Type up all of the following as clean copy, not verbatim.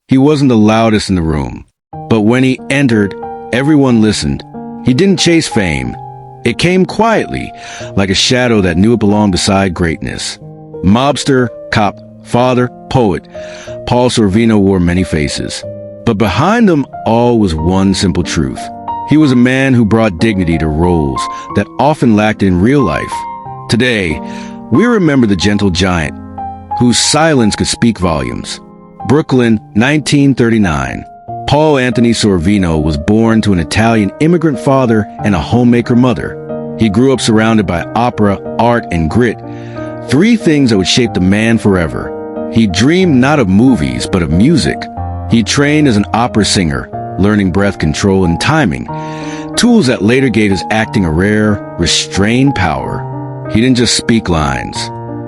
He wasn't the loudest in the room, but when he entered, everyone listened. He didn't chase fame. It came quietly, like a shadow that knew it belonged beside greatness. Mobster, cop, father, poet, Paul Sorvino wore many faces. But behind them all was one simple truth. He was a man who brought dignity to roles that often lacked in real life. Today, we remember the gentle giant, whose silence could speak volumes. Brooklyn, 1939. Paul Anthony Sorvino was born to an Italian immigrant father and a homemaker mother. He grew up surrounded by opera, art, and grit, three things that would shape the man forever. He dreamed not of movies, but of music. He trained as an opera singer, learning breath control and timing, tools that later gave his acting a rare, restrained power. He didn't just speak lines.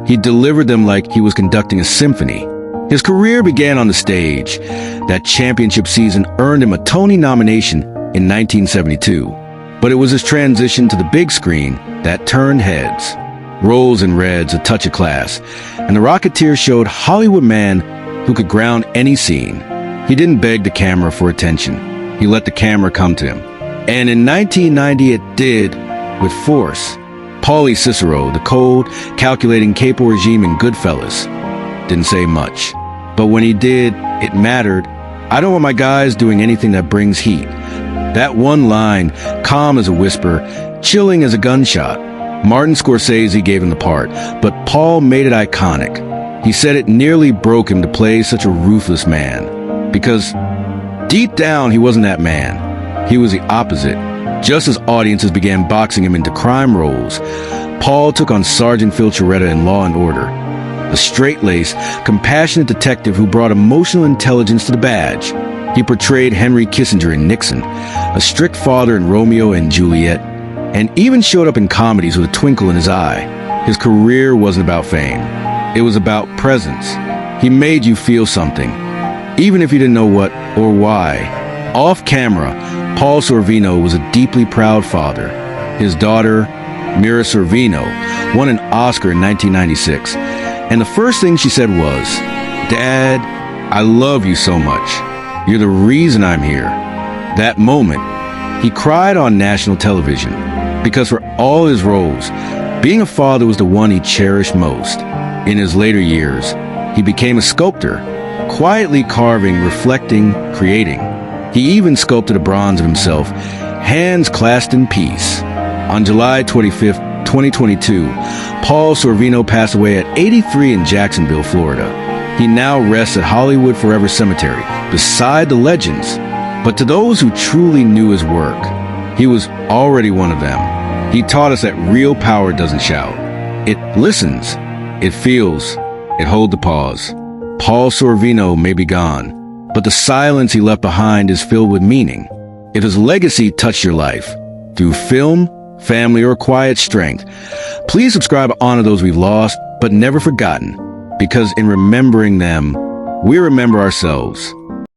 He delivered them like he was conducting a symphony. His career began on the stage. That championship season earned him a Tony nomination in 1972. But it was his transition to the big screen that turned heads. Roles in Reds, A Touch of Class, and The Rocketeer showed Hollywood man who could ground any scene. He didn't beg the camera for attention. He let the camera come to him. And in 1990 it did, with force. Paulie Cicero, the cold, calculating capo regime in Goodfellas, didn't say much. But when he did, it mattered. I don't want my guys doing anything that brings heat. That one line, calm as a whisper, chilling as a gunshot. Martin Scorsese gave him the part, but Paul made it iconic. He said it nearly broke him to play such a ruthless man. Because deep down, he wasn't that man. He was the opposite. Just as audiences began boxing him into crime roles, Paul took on Sergeant Phil Cerreta in Law & Order. A straight-laced, compassionate detective who brought emotional intelligence to the badge. He portrayed Henry Kissinger in Nixon, a strict father in Romeo and Juliet, and even showed up in comedies with a twinkle in his eye. His career wasn't about fame. It was about presence. He made you feel something, even if you didn't know what or why. Off camera, Paul Sorvino was a deeply proud father. His daughter, Mira Sorvino, won an Oscar in 1996. And the first thing she said was, "Dad, I love you so much. You're the reason I'm here." That moment, he cried on national television, because for all his roles, being a father was the one he cherished most. In his later years, he became a sculptor, quietly carving, reflecting, creating. He even sculpted a bronze of himself, hands clasped in peace. On July 25th, 2022, Paul Sorvino passed away at 83 in Jacksonville, Florida. He now rests at Hollywood Forever Cemetery, beside the legends. But to those who truly knew his work, he was already one of them. He taught us that real power doesn't shout. It listens, it feels, it holds a pause. Paul Sorvino may be gone, but the silence he left behind is filled with meaning. If his legacy touched your life, through film, family, or quiet strength, please subscribe to honor those we've lost but never forgotten, because in remembering them, we remember ourselves.